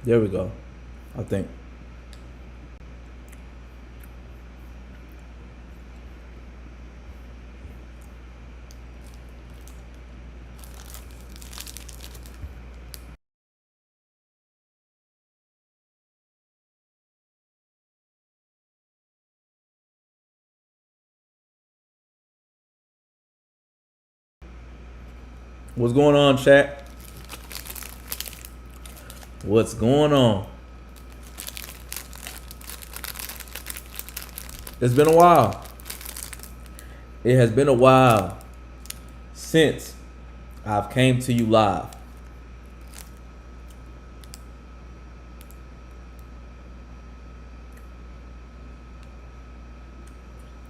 There we go. I think. What's going on, chat? What's going on? It's been a while. It has been a while since I've came to you live.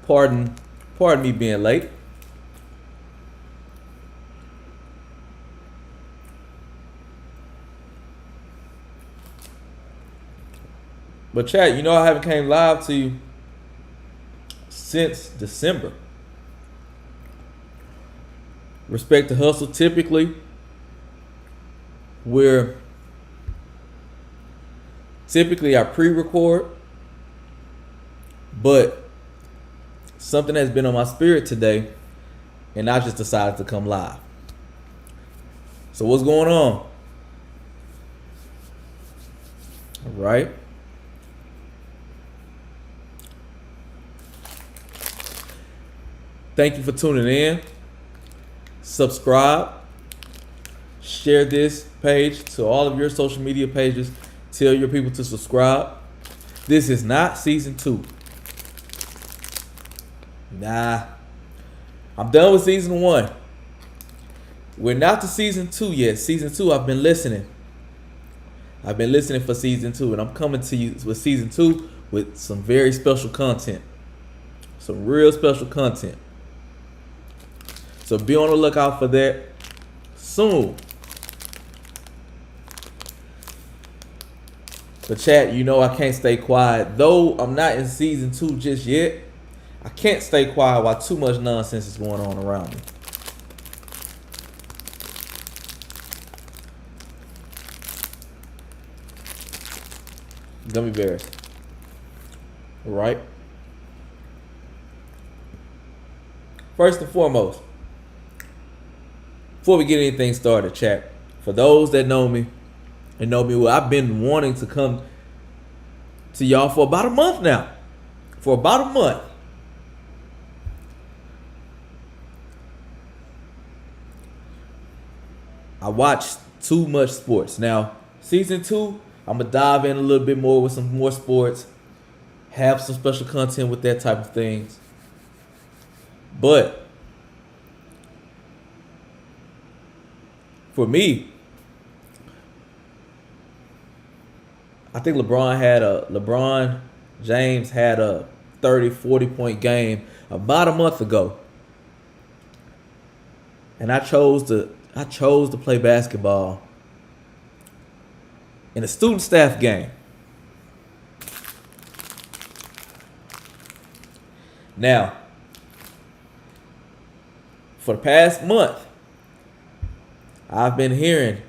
Pardon me being late. But chat, you know I haven't came live to you since December. Respect to hustle. Typically I pre-record, but something has been on my spirit today, and I just decided to come live. So what's going on? All right. Thank you for tuning in. Subscribe. Share this page to all of your social media pages. Tell your people to subscribe. This is not season 2. Nah. I'm done with season 1. We're not to season 2 yet. Season 2, I've been listening. I've been listening for season 2, and I'm coming to you with season 2 with some very special content. Some real special content. So be on the lookout for that soon. But chat, you know I can't stay quiet. Though I'm not in season 2 just yet, I can't stay quiet while too much nonsense is going on around me. Gummy bears. All right. First and foremost, before we get anything started, chat, for those that know me and know me well, I've been wanting to come to y'all for about a month now. For about a month. I watch too much sports. Now, season 2, I'm going to dive in a little bit more with some more sports. Have some special content with that type of things. But for me, I think LeBron James had a 30, 40 point game about a month ago. And I chose to play basketball in a student staff game. Now, for the past month, I've been hearing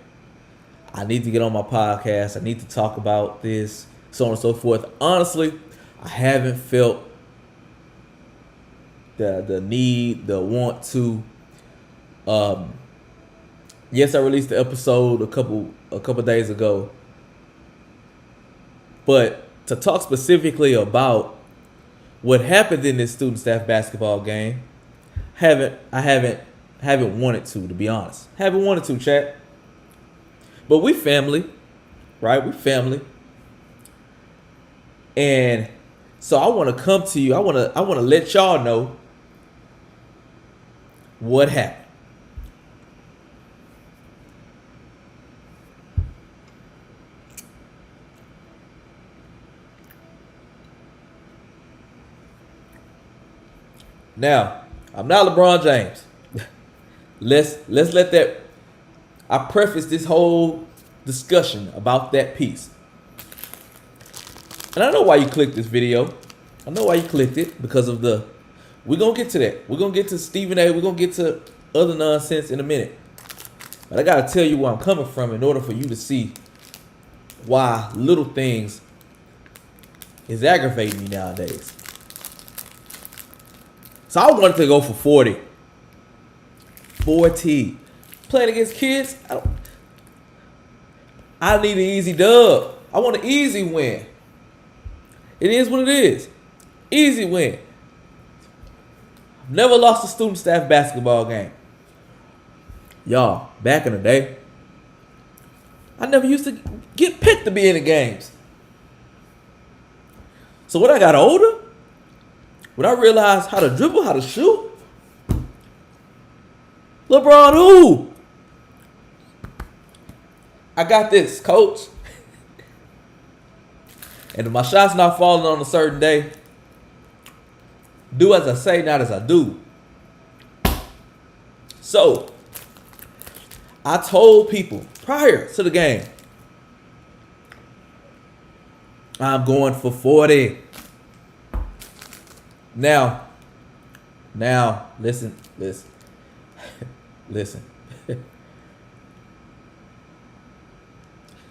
I need to get on my podcast. I need to talk about this, so on and so forth. Honestly, I haven't felt the need, the want to. Yes, I released the episode a couple days ago, but to talk specifically about what happened in this student staff basketball game, I haven't wanted to be honest. Haven't wanted to, chat. But we family, right? We family. And so I want to come to you. I want to let y'all know what happened. Now, I'm not LeBron James. Let's let that. I preface this whole discussion about that piece. And I know why you clicked this video. I know why you clicked it, because of the. We're gonna get to that. We're gonna get to Stephen A. We're gonna get to other nonsense in a minute. But I gotta tell you where I'm coming from in order for you to see why little things is aggravating me nowadays. So I wanted to go for 40. 40. Playing against kids, I need an easy dub. I want an easy win. It is what it is. Easy win. Never lost a student staff basketball game. Y'all, back in the day, I never used to get picked to be in the games. So when I got older, when I realized how to dribble, how to shoot, LeBron who? I got this, coach. And if my shot's not falling on a certain day, do as I say, not as I do. So, I told people prior to the game, I'm going for 40. Now, listen. Listen.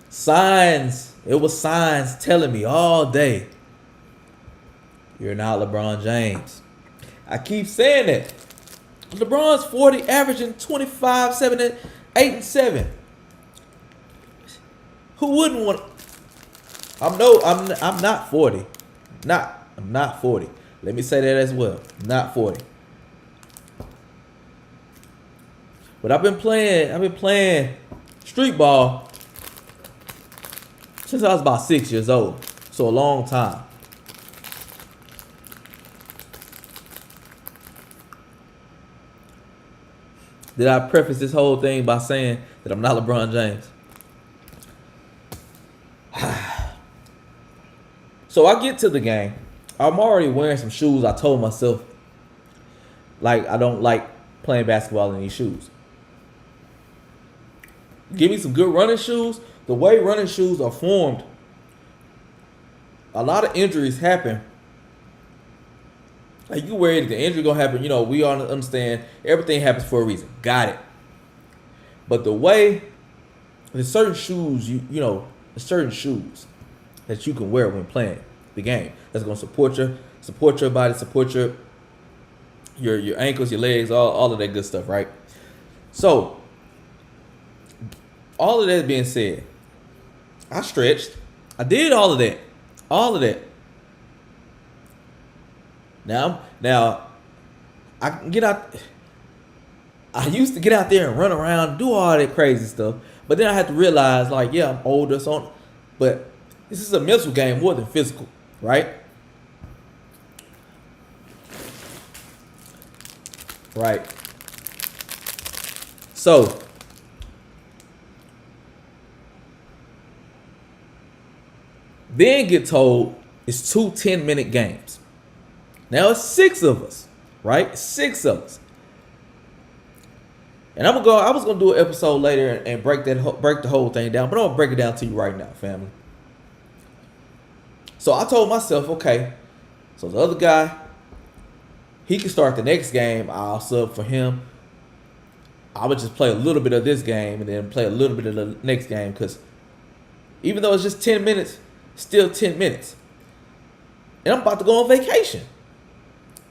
Signs. It was signs telling me all day, you're not LeBron James. I keep saying that. LeBron's 40, averaging 25, 7, 8, and 7. Who wouldn't want? I'm not 40. I'm not 40. Let me say that as well. Not 40. But I've been playing street ball since I was about 6 years old. So a long time. Did I preface this whole thing by saying that I'm not LeBron James? So I get to the game. I'm already wearing some shoes. I told myself, like, I don't like playing basketball in these shoes. Give me some good running shoes. The way running shoes are formed, a lot of injuries happen. Like, you worried that the injury gonna happen. You know, we all understand everything happens for a reason. Got it. But the way, there's certain shoes, there's certain shoes that you can wear when playing the game that's gonna support your body, support your ankles, your legs, all of that good stuff, right? So, all of that being said, I stretched. I did all of that. All of that. Now I can get out. I used to get out there and run around, do all that crazy stuff. But then I had to realize, like, yeah, I'm older, but this is a mental game more than physical, right? Right. So, then get told it's 2 10-minute games. Now it's 6 of us, right? 6 of us. And I was gonna do an episode later and break the whole thing down, but I'm gonna break it down to you right now, family. So I told myself, okay, so the other guy, he can start the next game. I'll sub for him. I would just play a little bit of this game and then play a little bit of the next game, because even though it's just 10 minutes, still 10 minutes. And I'm about to go on vacation.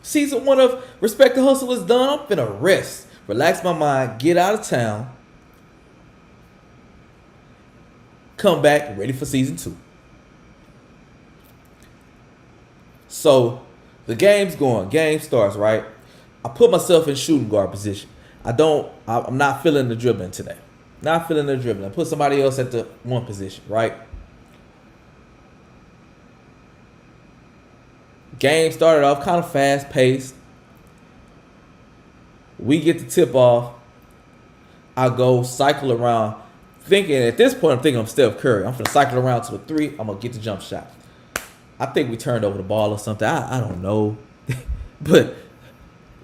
Season 1 of Respect the Hustle is done. I'm finna rest, relax my mind, get out of town, come back ready for season 2. So the game's going, game starts, right? I put myself in shooting guard position. I'm not feeling the dribbling today. Not feeling the dribbling. I put somebody else at the 1 position, right? Game started off kind of fast paced. We get the tip off. I go cycle around, thinking at this point, I'm thinking I'm Steph Curry. I'm gonna cycle around to the 3. I'm gonna get the jump shot. I think we turned over the ball or something. I don't know. But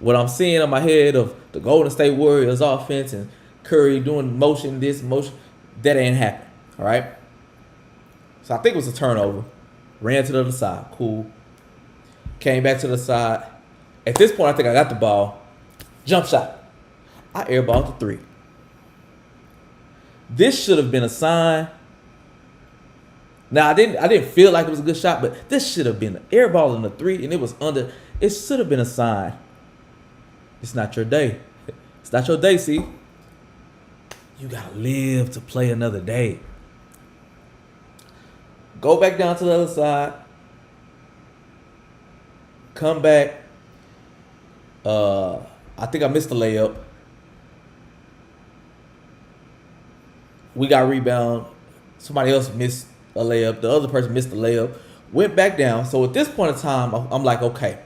what I'm seeing in my head of the Golden State Warriors offense and Curry doing motion, that ain't happening. All right. So I think it was a turnover. Ran to the other side. Cool. Came back to the side. At this point, I think I got the ball. Jump shot. I airballed the 3. This should have been a sign Now I didn't feel like it was a good shot, but this should have been an air ball in the 3, and it was under. It should have been a sign. It's not your day. It's not your day, see? You gotta live to play another day. Go back down to the other side. Come back. I think I missed the layup. We got rebound. Somebody else missed a layup. The other person missed the layup. Went back down. So at this point in time, I'm like, okay,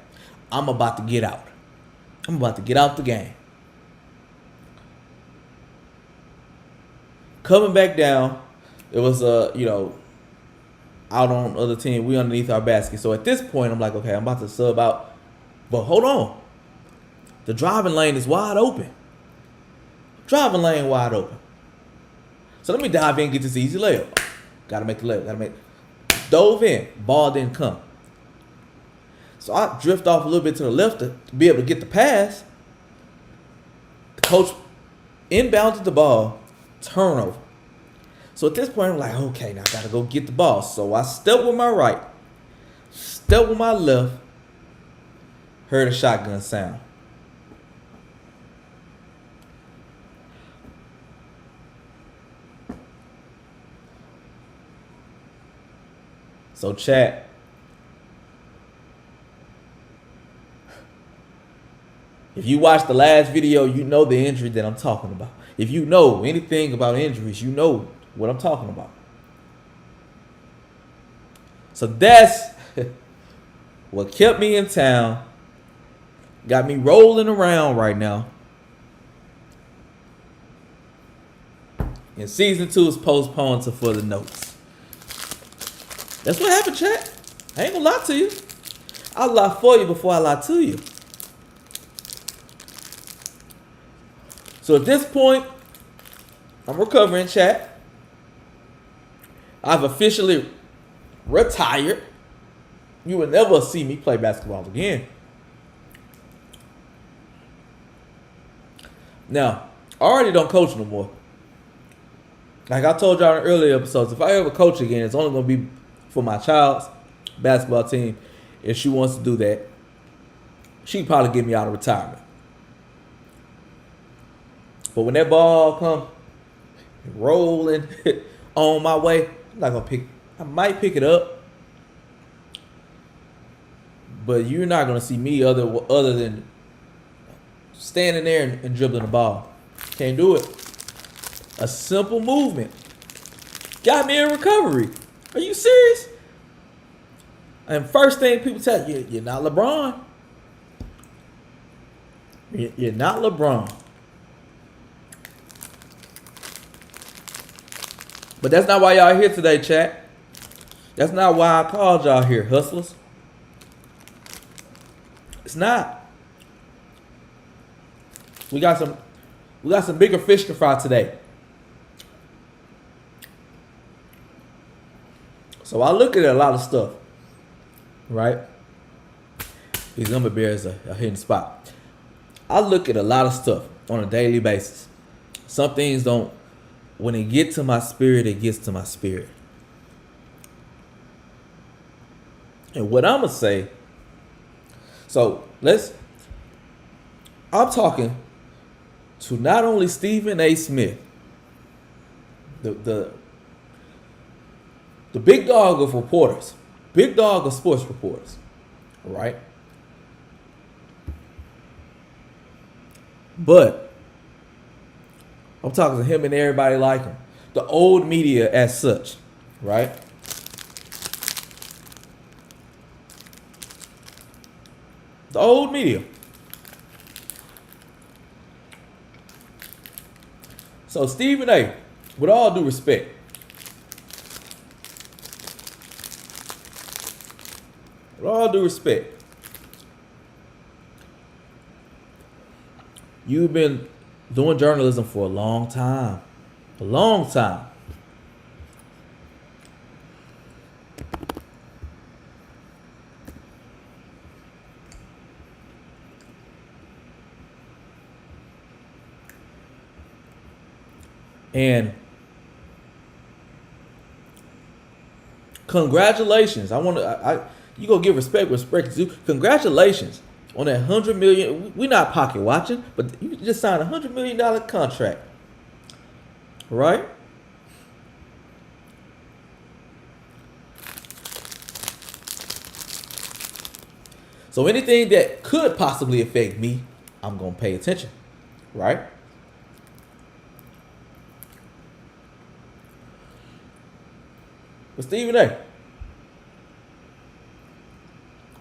I'm about to get out. I'm about to get out the game. Coming back down, it was out on the other team. We underneath our basket. So at this point, I'm like, okay, I'm about to sub out. But hold on. The driving lane is wide open. Driving lane wide open. So let me dive in and get this easy layup. Gotta make the layup. Dove in. Ball didn't come. So I drift off a little bit to the left to be able to get the pass. The coach inbounded the ball. Turnover. So at this point, I'm like, okay, now I gotta go get the ball. So I step with my right. Step with my left. Heard a shotgun sound. So chat. If you watched the last video, you know the injury that I'm talking about. If you know anything about injuries, you know what I'm talking about. So that's what kept me in town. Got me rolling around right now. And season 2 is postponed to further notes. That's what happened, chat. I ain't gonna lie to you. I'll lie for you before I lie to you. So at this point, I'm recovering, chat. I've officially retired. You will never see me play basketball again. Now, I already don't coach no more. Like I told y'all in earlier episodes, if I ever coach again, it's only going to be for my child's basketball team. If she wants to do that, she'd probably get me out of retirement. But when that ball come rolling on my way, I'm not gonna I might pick it up, but you're not gonna see me other than standing there and dribbling the ball. Can't do it. A simple movement got me in recovery. Are you serious? And first thing people tell you, you're not LeBron. You're not LeBron. But that's not why y'all here today, chat. That's not why I called y'all here, hustlers. It's not. We got some bigger fish to fry today. So I look at a lot of stuff, right? These Lumber Bears are hitting spot. I look at a lot of stuff on a daily basis. Some things don't. When it gets to my spirit, it gets to my spirit. And what I'm going to say, I'm talking to not only Stephen A. Smith, the big dog of reporters, big dog of sports reporters, right? But I'm talking to him and everybody like him. The old media as such, right? The old media. So Stephen A., with all due respect, you've been doing journalism for a long time. A long time. And Congratulations. You go give respect where respect is due. Congratulations on that $100 million. We're not pocket watching, but you just signed $100 million contract. Right? So anything that could possibly affect me, I'm going to pay attention. Right? But Stephen A.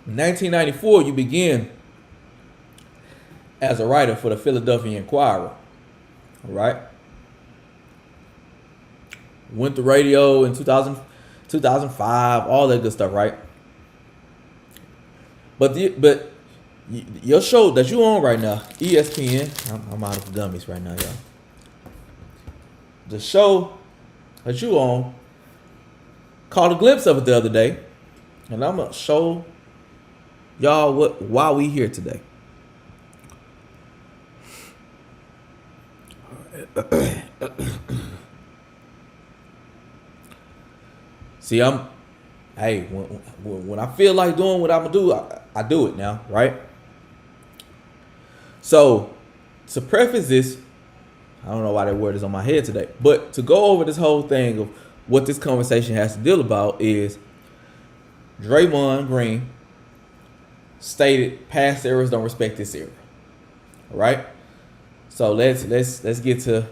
In 1994, you began as a writer for the Philadelphia Inquirer. Right? Went to radio in 2005, all that good stuff, right? But your show that you on right now, ESPN, I'm out of gummies right now, y'all. The show that you on, caught a glimpse of it the other day, and I'm gonna show y'all why we here today. See, when I feel like doing what I'm gonna do, I do it now, right? So, to preface this, I don't know why that word is on my head today, but to go over this whole thing of what this conversation has to deal about is Draymond Green stated past eras don't respect this era. All right? So let's get to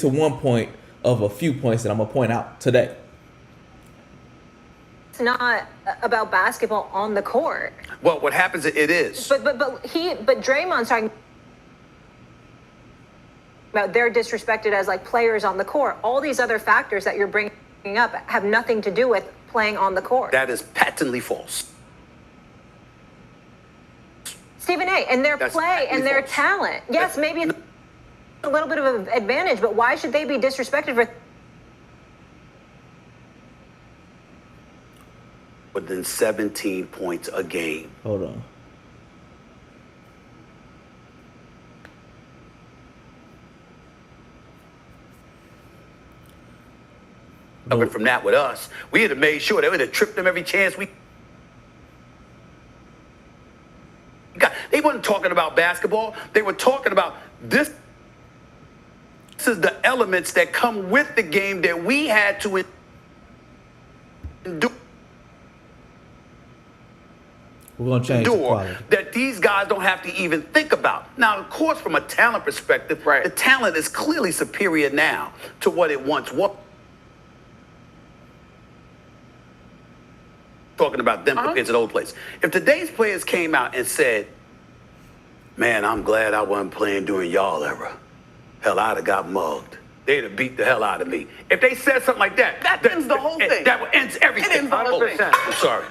one point of a few points that I'm gonna point out today. It's not about basketball on the court. Well, what happens, it is. But Draymond's talking about they're disrespected as like players on the court. All these other factors that you're bringing up have nothing to do with playing on the court. That is patently false. Stephen A. and their play and their talent. Yes, maybe it's a little bit of an advantage, but why should they be disrespected for within 17 points a game? Hold on. Coming from that with us, we would have made sure they would have tripped them every chance we got. They wasn't talking about basketball. They were talking about this. This is the elements that come with the game that we had to endure. We're going to change the quality. That these guys don't have to even think about. Now, of course, from a talent perspective, the talent is clearly superior now to what it once was. Talking about them compared to the old players. If today's players came out and said, man, I'm glad I wasn't playing during y'all era. Hell, I'd have got mugged. They'd have beat the hell out of me. If they said something like that, that ends the whole thing. That ends everything. 100%. I'm sorry.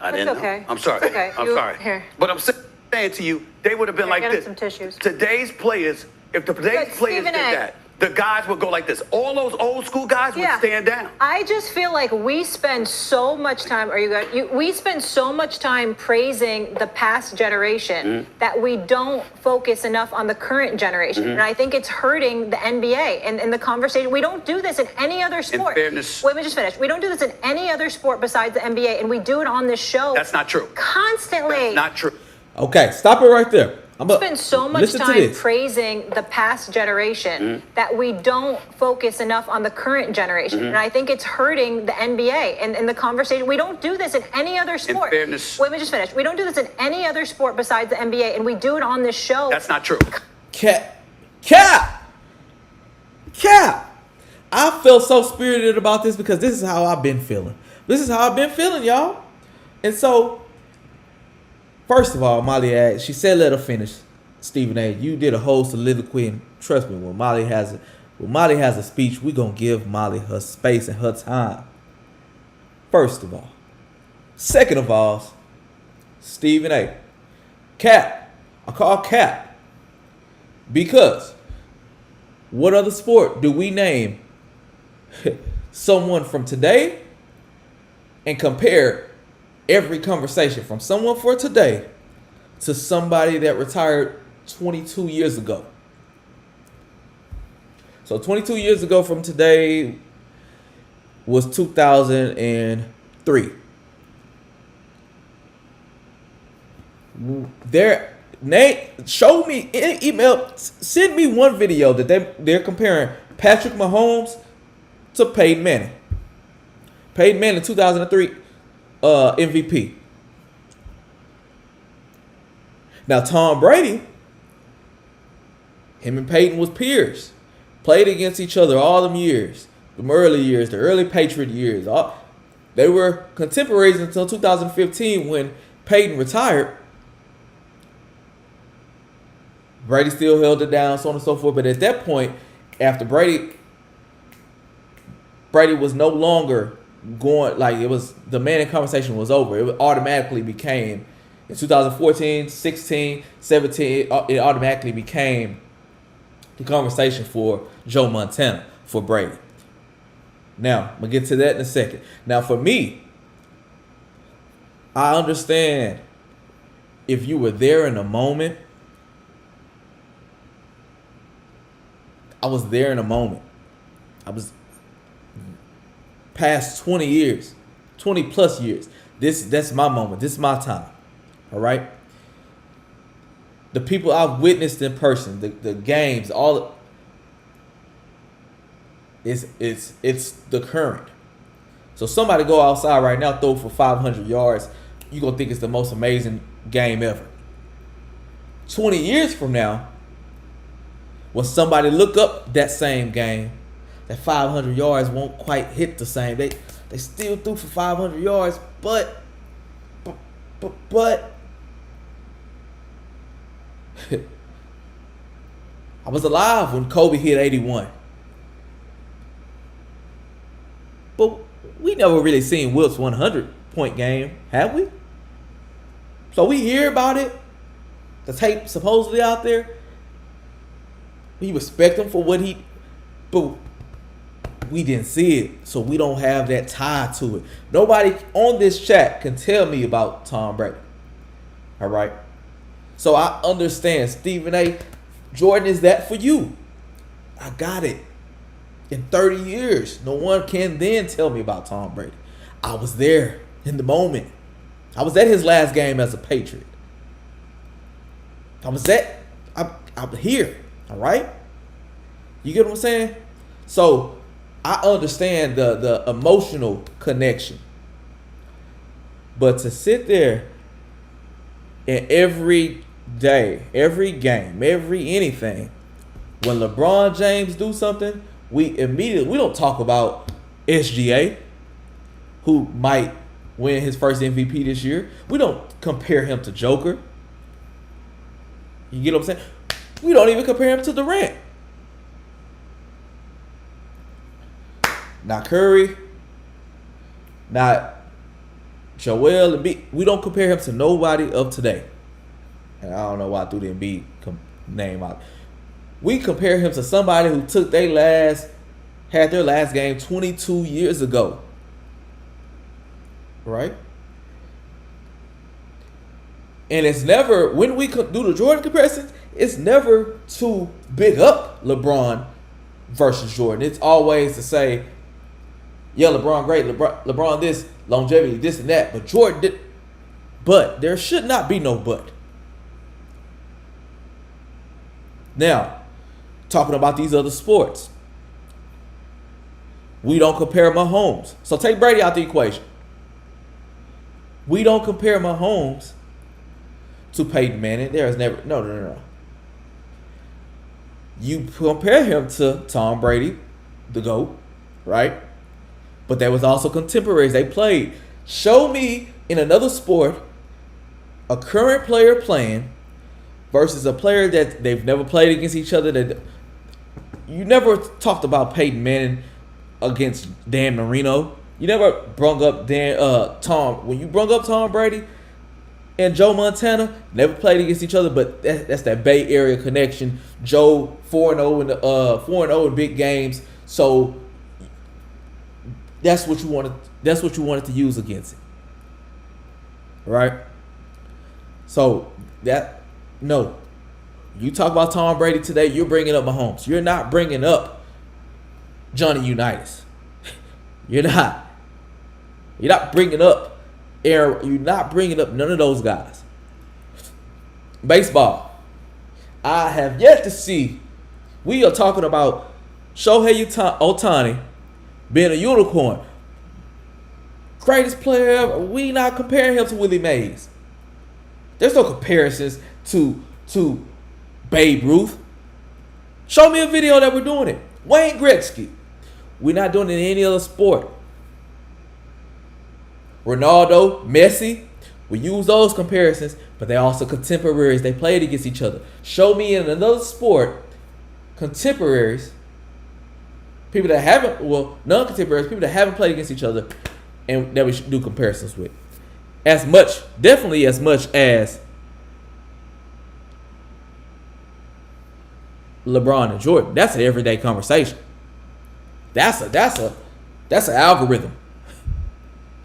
I didn't know. I'm sorry. It's okay. I'm sorry. Here. But I'm saying to you, they would have been like this. Some tissues. Today's players, if today's players did that, the guys would go like this. All those old school guys would stand down. I just feel like we spend so much time, we spend so much time praising the past generation that we don't focus enough on the current generation. And I think it's hurting the NBA and the conversation. We don't do this in any other sport. In fairness. Let me just finish. We don't do this in any other sport besides the NBA, and we do it on this show. That's not true. Constantly. That's not true. Okay, stop it right there. We spend so much time praising the past generation that we don't focus enough on the current generation. And I think it's hurting the NBA and the conversation. We don't do this in any other sport. In fairness. Let me just finish. We don't do this in any other sport besides the NBA, and we do it on this show. That's not true. Cap. I feel so spirited about this because this is how I've been feeling. Y'all. And so, first of all, Molly asked, she said let her finish. Stephen A., you did a whole soliloquy, and trust me, when Molly has a speech, we're going to give Molly her space and her time. First of all. Second of all, Stephen A. Cap. I call Cap. Because what other sport do we name someone from today and compare every conversation from someone for today to somebody that retired 22 years ago? So 22 years ago from today was 2000 and 3. Their name, show me, email, send me one video that they're comparing Patrick Mahomes to Peyton Manning. Peyton Manning, 2003 MVP. Now, Tom Brady, him and Peyton was peers. Played against each other all them years. The early years, the early Patriot years. They were contemporaries until 2015 when Peyton retired. Brady still held it down, so on and so forth. But at that point, after Brady was no longer going, like, it was, the Manning conversation was over. It automatically became, in 2014, 16, 17, it automatically became the conversation for Joe Montana, for Brady. Now, I'm going to get to that in a second. Now, for me, I understand if you were there in the moment. I was there in a moment. I was past 20 years, 20 plus years. That's my moment. This is my time. All right. The people I've witnessed in person, the games, all it's the current. So somebody go outside right now, throw for 500 yards, you're gonna think it's the most amazing game ever. 20 years from now, when somebody look up that same game, that 500 yards won't quite hit the same. They still threw for 500 yards, but I was alive when Kobe hit 81. But we never really seen Wilt's 100-point game, have we? So we hear about it. The tape supposedly out there. We respect him for what but we didn't see it, so we don't have that tie to it. Nobody on this chat can tell me about Tom Brady. All right? So I understand, Stephen A. Jordan, is that for you? I got it. In 30 years, no one can then tell me about Tom Brady. I was there in the moment. I was at his last game as a Patriot. I'm here. All right? You get what I'm saying? So I understand the emotional connection. But to sit there and every day, every game, every anything, when LeBron James do something, we don't talk about SGA, who might win his first MVP this year. We don't compare him to Joker. You get what I'm saying? We don't even compare him to Durant. Not Curry. Not Joel Embiid. We don't compare him to nobody of today. And I don't know why I threw the Embiid name out. We compare him to somebody who took had their last game 22 years ago. Right? And it's never, when we do the Jordan comparisons, it's never to big up LeBron versus Jordan. It's always to say, yeah, LeBron great, LeBron this, longevity, this and that, but Jordan did. But there should not be no but. Now, talking about these other sports, we don't compare Mahomes. So take Brady out the equation. We don't compare Mahomes to Peyton Manning. There is never, no. You compare him to Tom Brady, the GOAT, right? But there was also contemporaries. They played. Show me in another sport a current player playing versus a player that they've never played against each other. That you never talked about Peyton Manning against Dan Marino. You never brung up Tom. When you brung up Tom Brady and Joe Montana, never played against each other, but that's that Bay Area connection. Joe 4-0 in the 4-0 in big games. So that's what you wanted. That's what you wanted to use against it, right? So no, you talk about Tom Brady today. You're bringing up Mahomes. You're not bringing up Johnny Unitas. You're not. You're not bringing up Aaron. You're not bringing up none of those guys. Baseball. I have yet to see. We are talking about Shohei Ohtani being a unicorn. Greatest player ever. We not comparing him to Willie Mays. There's no comparisons to Babe Ruth. Show me a video that we're doing it. Wayne Gretzky. We're not doing it in any other sport. Ronaldo, Messi. We use those comparisons, but they also contemporaries. They played against each other. Show me in another sport contemporaries, people that haven't, well, non-contemporaries, people that haven't played against each other, and that we should do comparisons with. As much, definitely as much as LeBron and Jordan. That's an everyday conversation. That's an algorithm.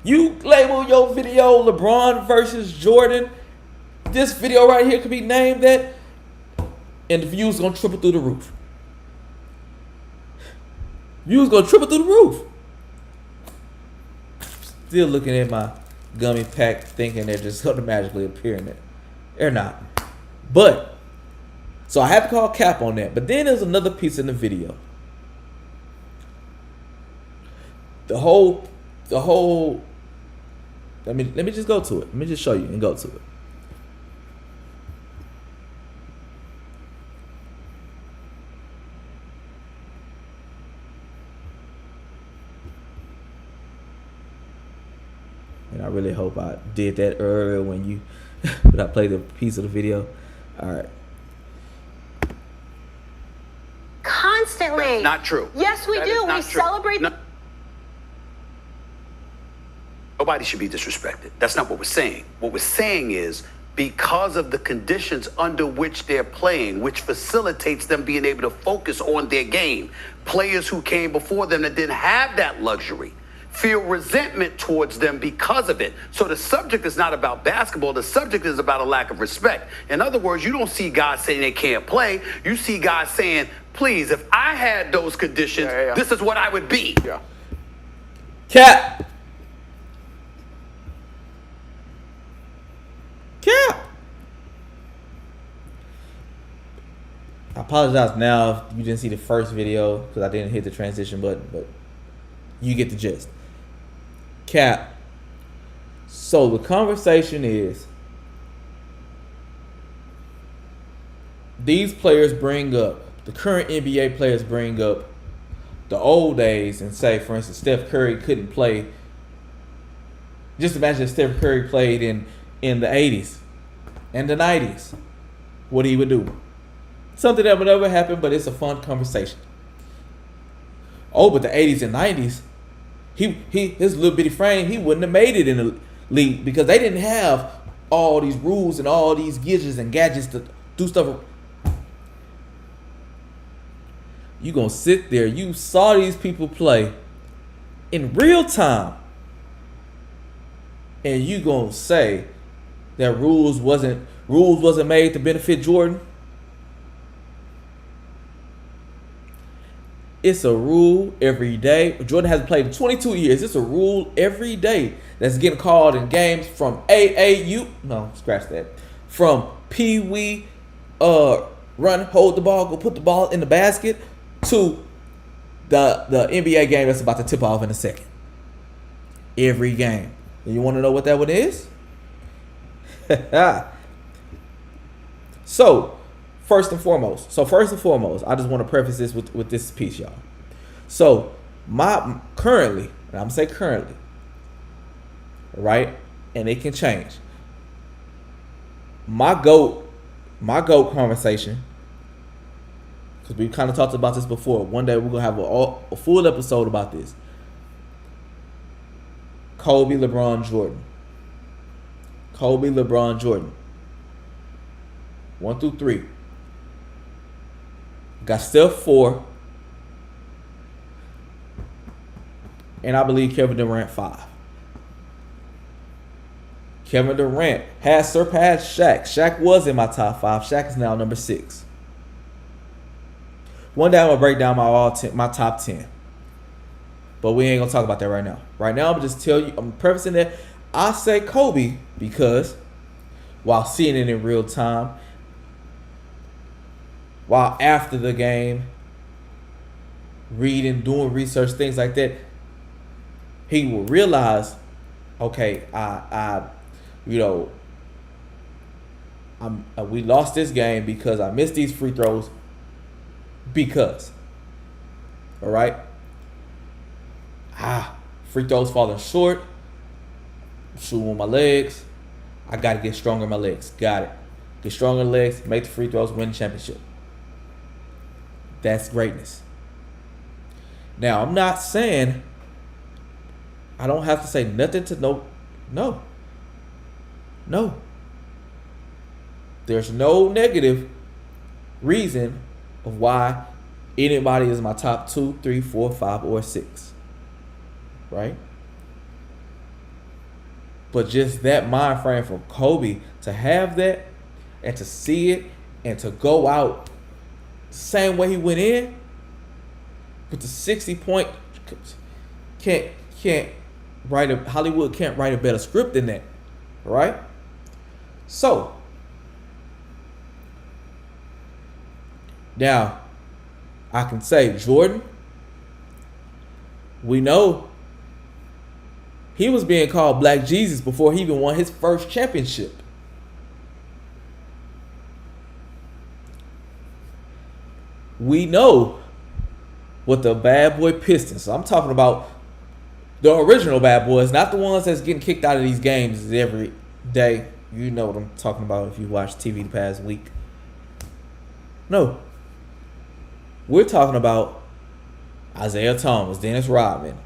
You label your video LeBron versus Jordan. This video right here could be named that, and the views gonna triple through the roof. Views gonna triple through the roof. Still looking at my gummy pack, thinking they're just gonna magically appear in it. They're not. But so I have to call cap on that. But then there's another piece in the video. The whole. Let me just go to it. Let me just show you and go to it. And I really hope I did that earlier when I played the piece of the video. All right. Constantly. That's not true. Yes, we That do. is We not true. celebrate. No. Nobody should be disrespected. That's not what we're saying. What we're saying is because of the conditions under which they're playing, which facilitates them being able to focus on their game, players who came before them that didn't have that luxury feel resentment towards them because of it. So the subject is not about basketball. The subject is about a lack of respect. In other words, you don't see guys saying they can't play. You see guys saying, please, if I had those conditions, this is what I would be. Yeah. Cap. I apologize now if you didn't see the first video because I didn't hit the transition button, but you get the gist. Cap. So the conversation is these players bring up, the current NBA players bring up the old days and say, for instance, Steph Curry couldn't play. Just imagine if Steph Curry played in the 80s and the 90s. What he would do. Something that would never happen, but it's a fun conversation. Oh, but the 80s and 90s, his little bitty frame, he wouldn't have made it in the league because they didn't have all these rules and all these gadgets and gadgets to do stuff. You gonna sit there, you saw these people play in real time, and you gonna say that rules wasn't made to benefit Jordan? It's a rule every day. Jordan hasn't played in 22 years. It's a rule every day that's getting called in games from AAU. No, scratch that. From Pee Wee, run, hold the ball, go put the ball in the basket, to the NBA game that's about to tip off in a second. Every game. And you want to know what that one is? So, first and foremost, I just want to preface this with this piece, y'all. So, currently, and I'm saying currently, right? And it can change. My GOAT conversation, because we kind of talked about this before. One day we're going to have a full episode about this. Kobe, LeBron, Jordan. Kobe, LeBron, Jordan. 1 through 3. Got Steph 4. And I believe Kevin Durant 5. Kevin Durant has surpassed Shaq. Shaq was in my top 5. Shaq is now number 6. One day I'm going to break down my top 10. But we ain't gonna talk about that right now. Right now, I'm just tell you, I'm prefacing that I say Kobe because while seeing it in real time, while after the game, reading, doing research, things like that, he will realize, okay, we lost this game because I missed these free throws. Because, all right, free throws falling short. I'm shooting with my legs. I got to get stronger in my legs. Got it. Get stronger in legs. Make the free throws. Win the championship. That's greatness. Now, I'm not saying I don't have to say nothing to no. There's no negative reason of why anybody is my top 2, 3, 4, 5, or 6. Right? But just that mind frame for Kobe to have that and to see it and to go out the same way he went in with the 60-point, Hollywood can't write a better script than that. Right? So now I can say Jordan, we know he was being called Black Jesus before he even won his first championship. We know what the Bad Boy Pistons. So I'm talking about the original Bad Boys, not the ones that's getting kicked out of these games every day. You know what I'm talking about if you watched TV the past week. No. We're talking about Isaiah Thomas, Dennis Rodman,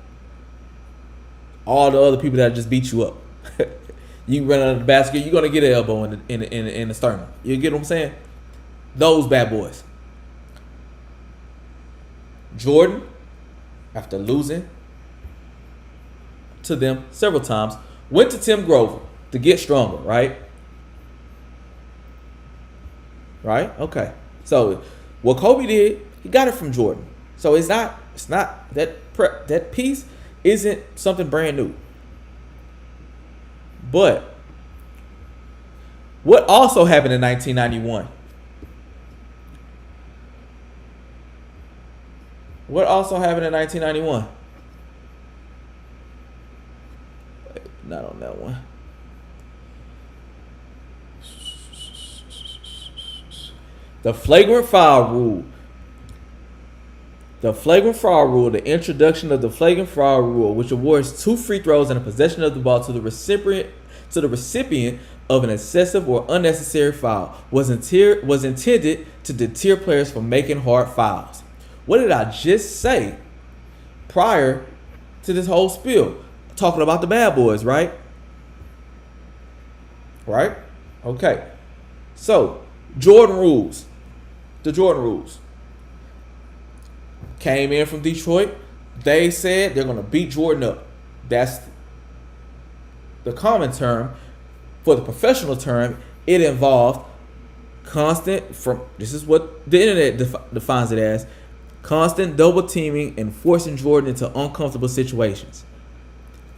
all the other people that just beat you up. You can run under the basket, you're gonna get an elbow in the sternum. You get what I'm saying? Those bad boys. Jordan, after losing to them several times, went to Tim Grover to get stronger, right? Right? Okay. So what Kobe did, he got it from Jordan. So it's not that piece isn't something brand new. But what also happened in 1991? What also happened in 1991? Not on that one. The flagrant foul rule. The flagrant foul rule, the introduction of the flagrant foul rule, which awards 2 free throws and a possession of the ball to the recipient of an excessive or unnecessary foul, was intended to deter players from making hard fouls. What did I just say prior to this whole spiel? Talking about the bad boys, right? Right? Okay. So, Jordan rules. The Jordan rules. Came in from Detroit. They said they're going to beat Jordan up. That's the common term. For the professional term, it involved this is what the internet defines it as, constant double teaming and forcing Jordan into uncomfortable situations,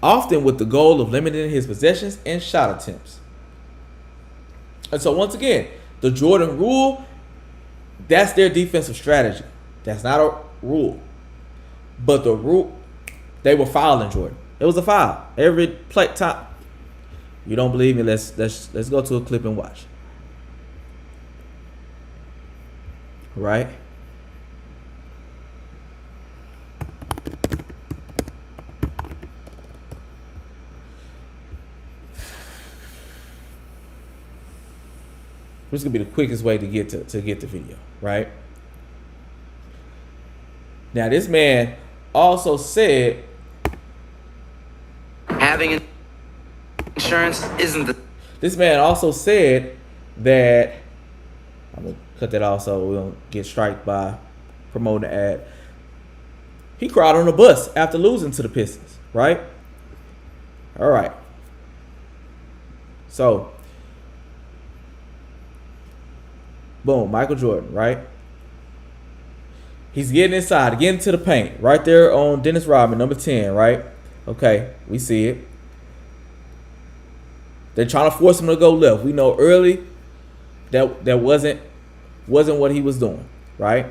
often with the goal of limiting his possessions and shot attempts. And so once again, the Jordan rule, that's their defensive strategy. That's not a rule. But the rule, they were fouling Jordan. It was a foul. Every play time. You don't believe me? Let's go to a clip and watch. Right? This is gonna be the quickest way to get the video, right? Now this man also said having insurance isn't the. This man also said that, I'm gonna cut that off so we don't get striked by promoting the ad. He cried on the bus after losing to the Pistons, right? All right. So, boom, Michael Jordan, right? He's getting inside, getting to the paint. Right there on Dennis Rodman, number 10, right? Okay, we see it. They're trying to force him to go left. We know early that wasn't what he was doing, right?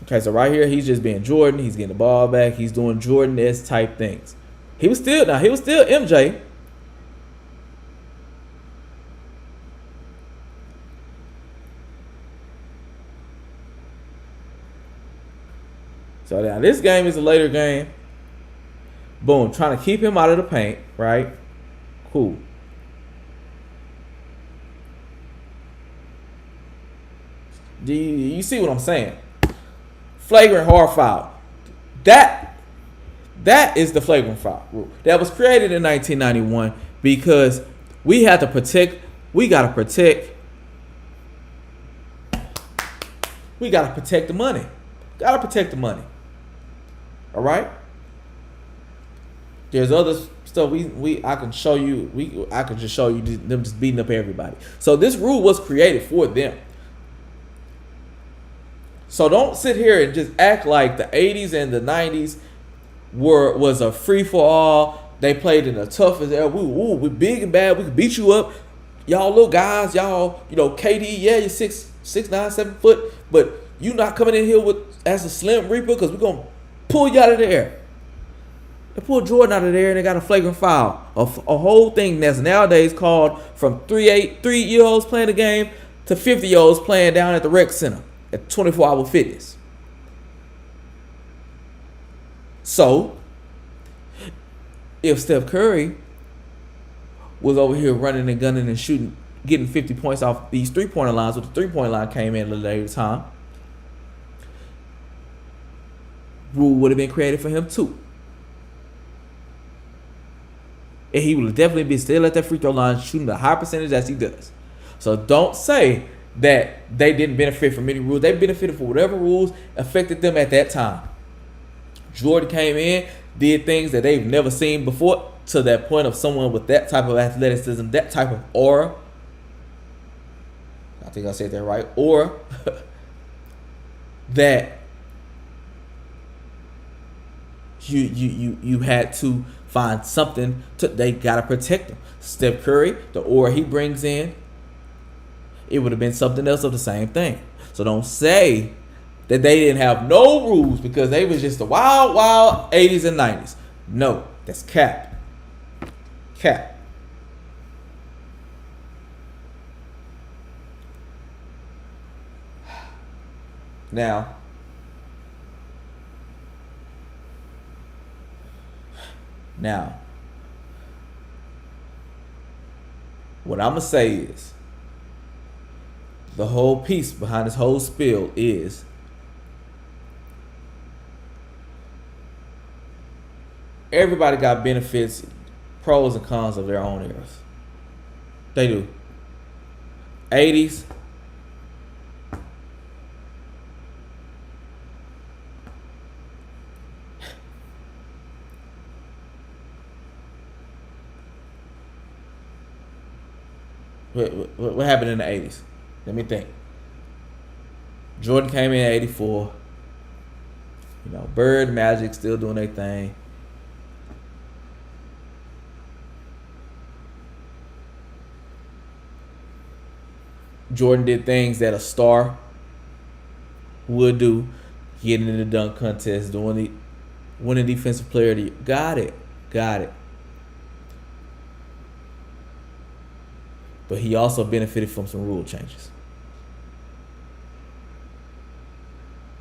Okay, so right here, he's just being Jordan. He's getting the ball back. He's doing Jordan-esque type things. He was still MJ. So now this game is a later game. Boom, trying to keep him out of the paint, right? Cool. Do you see what I'm saying? Flagrant hard foul. That is the flagrant foul rule that was created in 1991 because we had to protect. We gotta protect the money. Gotta protect the money. All right. There's other stuff I can show you. I can just show you them just beating up everybody. So this rule was created for them. So don't sit here and just act like the 80s and the 90s was a free for all. They played in the toughest era. We're big and bad. We can beat you up. Y'all little guys, y'all, KD, yeah, you're 6'9", 7 foot, but you not coming in here as a Slim Reaper because we're gonna pull you out of the air. They pulled Jordan out of there and they got a flagrant foul. A whole thing that's nowadays called from 3-year-olds playing the game to 50-year-olds playing down at the rec center at 24-hour fitness. So, if Steph Curry was over here running and gunning and shooting, getting 50 points off these three-pointer lines, with the three-point line came in a little later time, rule would have been created for him too. And he would definitely be still at that free throw line shooting a high percentage as he does. So don't say that they didn't benefit from any rules. They benefited from whatever rules affected them at that time. Jordan came in, did things that they've never seen before, to that point of someone with that type of athleticism, that type of aura. I think I said that right. Aura. That you had to find something they gotta protect him. Steph Curry, the aura he brings in, it would have been something else of the same thing. So don't say that they didn't have no rules because they was just the wild 80s and 90s. No, that's cap. Cap. Now, what I'm going to say is, the whole piece behind this whole spiel is everybody got benefits, pros and cons of their own eras. They do. 80s. What happened in the 80s? Let me think. Jordan came in at 84. Bird, Magic still doing their thing. Jordan did things that a star would do. Getting in the dunk contest, winning defensive player of the year. Got it. But he also benefited from some rule changes.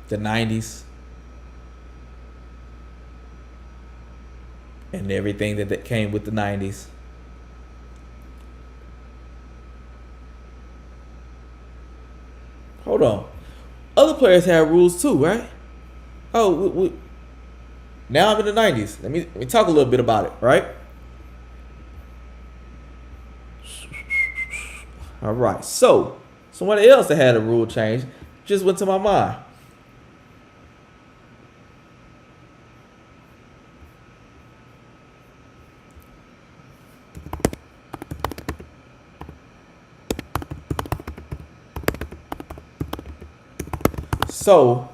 The 90s and everything that came with the 90s. Hold on. Other players have rules too, right? Oh, now I'm in the 90s. Let me talk a little bit about it, right? All right. So, somebody else that had a rule change just went to my mind. So,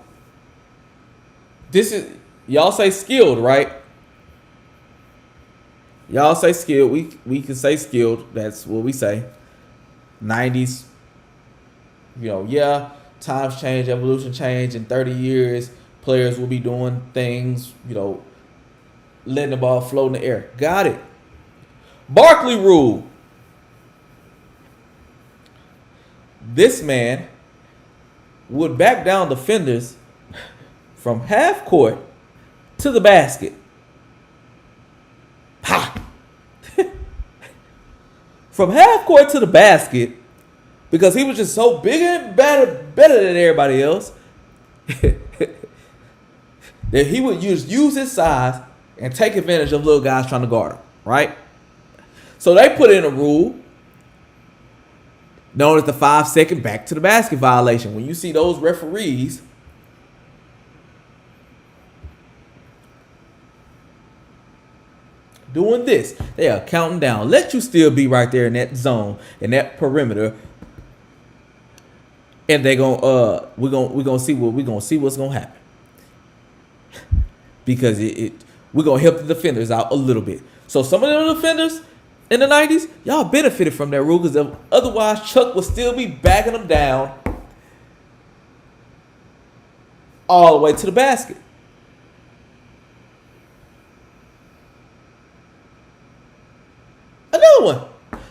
this is y'all say skilled, right? Y'all say skilled. We can say skilled. That's what we say. 90s. You know, yeah, times change, evolution change. In 30 years, players will be doing things, you know, letting the ball float in the air. Got it. Barkley rule. This man would back down defenders from half court to the basket. Ha! From half court to the basket because he was just so big and better than everybody else that he would use his size and take advantage of little guys trying to guard him, right? So they put in a rule known as the 5-second back to the basket violation. When you see those referees doing this, they are counting down. Let you still be right there in that zone, in that perimeter, and they gonna we're gonna see what's gonna happen because we're gonna help the defenders out a little bit. So some of them defenders in the 90s, y'all benefited from that rule because otherwise Chuck would still be backing them down all the way to the basket. Another one,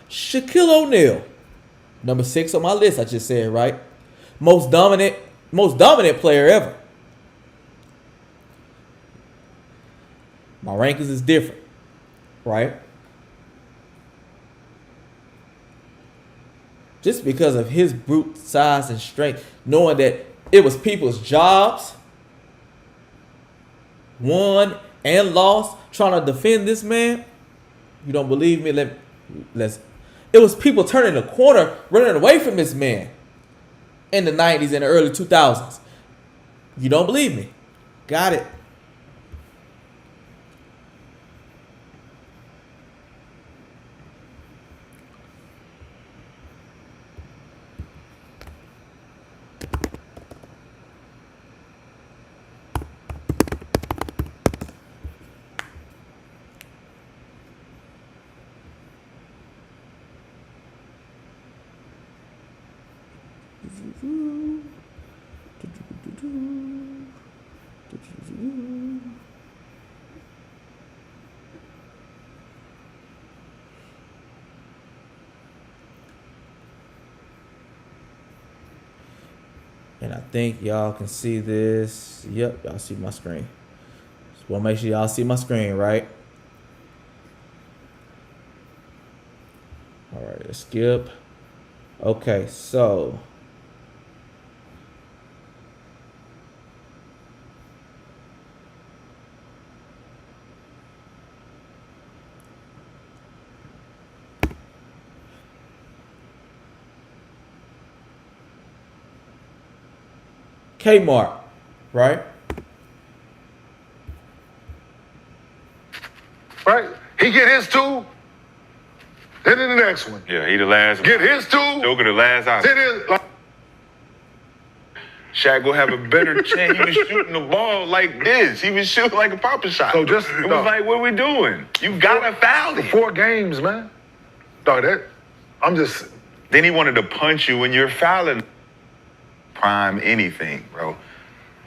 Shaquille O'Neal, number 6 on my list. I just said, right, most dominant player ever. My rankings is different, right? Just because of his brute size and strength, knowing that it was people's jobs, won and lost, trying to defend this man. You don't believe me? Let's. It was people turning the corner, running away from this man in the 90s and the early 2000s. You don't believe me? Got it. And I think y'all can see this. Yep, y'all see my screen. Just want to make sure y'all see my screen, right? All right, let's skip. Okay, so Kmart, right? Right? He get his two, then in the next one. Yeah, he the last. Get his two, Joker the last out. then his, like, Shaq will have a better chance. He was shooting the ball like this. He was shooting like a pop shot. So just- it was like, what are we doing? You gotta foul him. 4 games, man. Dog, I'm just, Then he wanted to punch you when you're fouling. Prime anything, bro.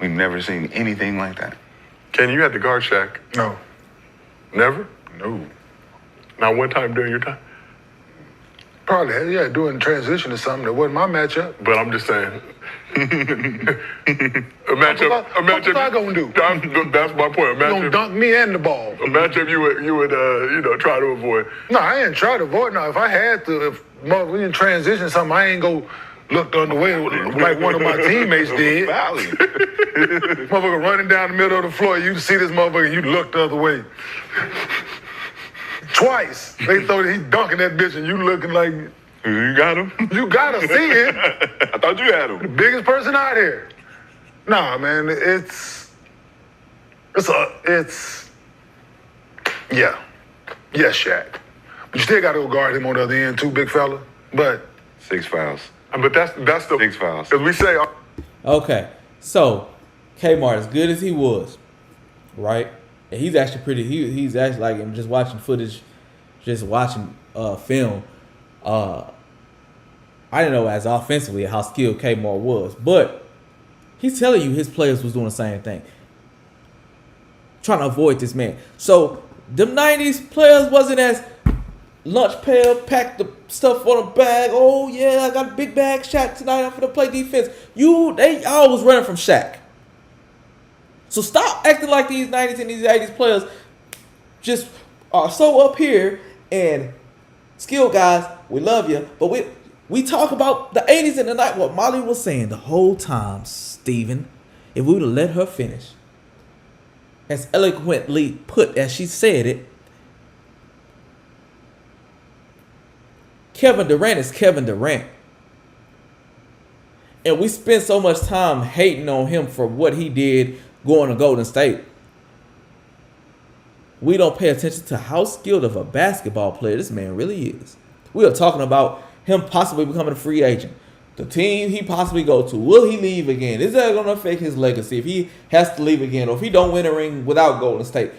We've never seen anything like that. Ken, you had to guard Shaq. no. Never? No. Not one time during your time? Probably, yeah, doing transition or something. That wasn't my matchup. But I'm just saying. a matchup. What was I gonna do? That's my point. A You gonna matchup. dunk me and the ball. A matchup you would try to avoid. No, I ain't try to avoid. No, if I had to, if we in transition something, I ain't go look the other way like one of my teammates did. Fouling. Motherfucker running down the middle of the floor, you see this motherfucker, you look the other way. Twice. They thought he dunking that bitch and you looking like, You got him? you gotta see it. I thought you had him. Biggest person out here. Nah, man, yeah. Yes, Shaq. But you still gotta go guard him on the other end too, big fella. But 6 fouls. But that's the 6 fouls. Because we say Okay, so Kmart, as good as he was, right? And he's actually pretty. He's actually like I'm just watching footage, just watching film. I didn't know as offensively how skilled K Moore was, but he's telling you his players was doing the same thing, trying to avoid this man. So them '90s players wasn't as lunch pail, pack the stuff on a bag. Oh yeah, I got a big bag shot tonight. I'm gonna play defense. They all was running from Shaq. So stop acting like these '90s and these '80s players just are so up here and skilled guys. We love you, but we talk about the '80s and the night. What Molly was saying the whole time, Steven, if we would have let her finish, as eloquently put as she said it, Kevin Durant is Kevin Durant. And we spend so much time hating on him for what he did going to Golden State. We don't pay attention to how skilled of a basketball player this man really is. We are talking about him possibly becoming a free agent. The team he possibly go to, will he leave again? Is that going to affect his legacy if he has to leave again, or if he don't win a ring without Golden State?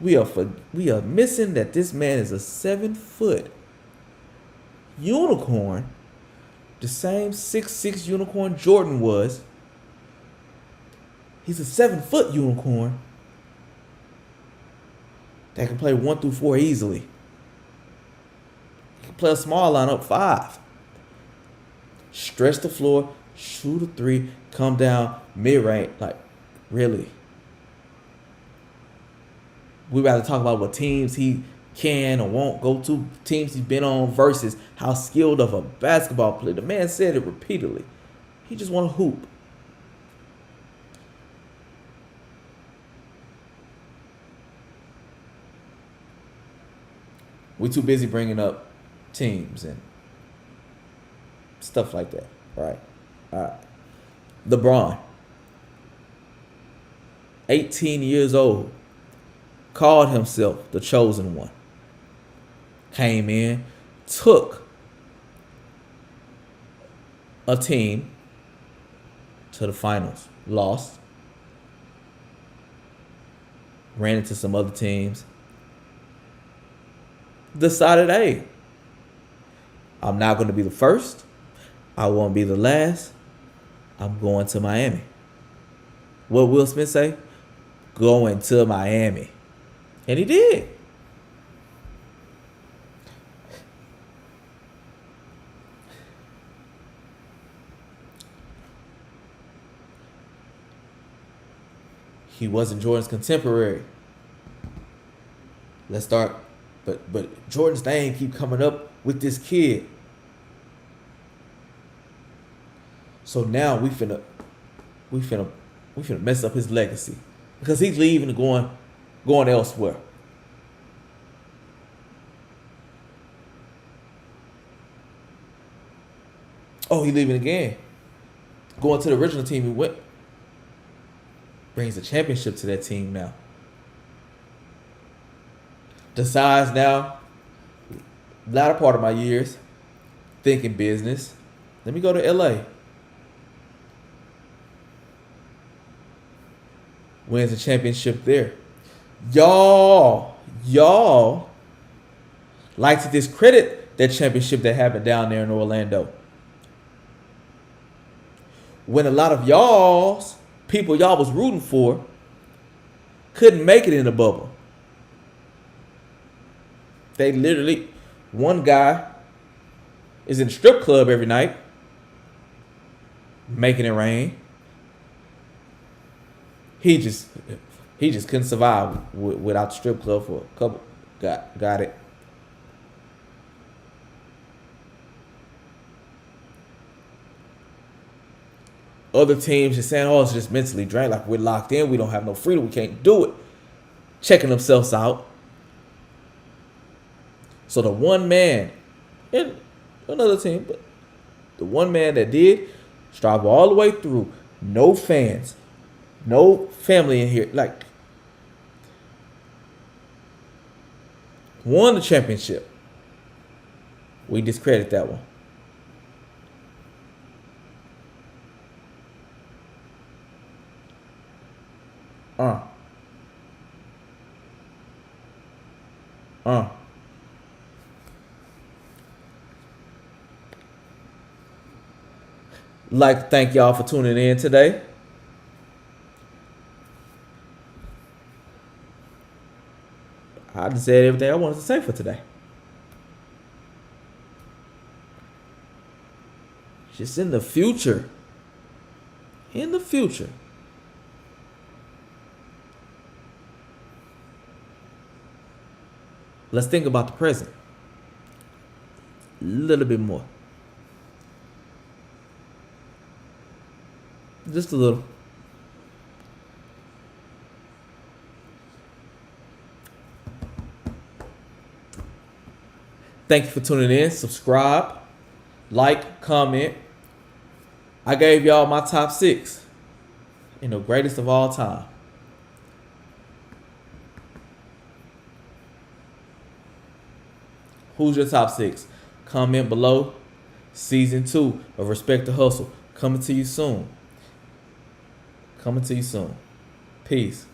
We are missing that this man is a 7-foot unicorn, the same 6'6" unicorn Jordan was. He's a 7-foot unicorn that can play 1 through 4 easily. He can play a small lineup 5. Stretch the floor, shoot a 3, come down, mid-range. Like, really? We rather talk about what teams he can or won't go to, teams he's been on, versus how skilled of a basketball player. The man said it repeatedly. He just want to hoop. We too busy bringing up teams and stuff like that. Right. All right. LeBron, 18 years old, called himself the chosen one. Came in, took a team to the finals, lost, ran into some other teams, decided, hey, I'm not going to be the first. I won't be the last. I'm going to Miami. What Will Smith say? Going to Miami. And he did. He wasn't Jordan's contemporary. Let's start. But Jordan's name keep coming up with this kid. So now we finna mess up his legacy because he's leaving and going elsewhere. Oh, he leaving again. Going to the original team he went. Brings a championship to that team now. Decides now, latter part of my years, thinking business. Let me go to LA. Wins a championship there. Y'all like to discredit that championship that happened down there in Orlando. When a lot of people y'all was rooting for couldn't make it in the bubble. They literally, one guy is in the strip club every night, making it rain. He just couldn't survive without the strip club for a couple. Got it. Other teams just saying, oh, it's just mentally drained. Like, we're locked in. We don't have no freedom. We can't do it. Checking themselves out. So the one man, and another team, but the one man that did strive all the way through, no fans, no family in here, like, won the championship. We discredit that one. Like to thank y'all for tuning in today. I just said everything I wanted to say for today. Just in the future. In the future. Let's think about the present. A little bit more. Just a little. Thank you for tuning in. Subscribe, like, comment. I gave y'all my top 6 and the greatest of all time. Who's your top 6? Comment below. Season 2 of Respect the Hustle coming to you soon. Coming to you soon. Peace.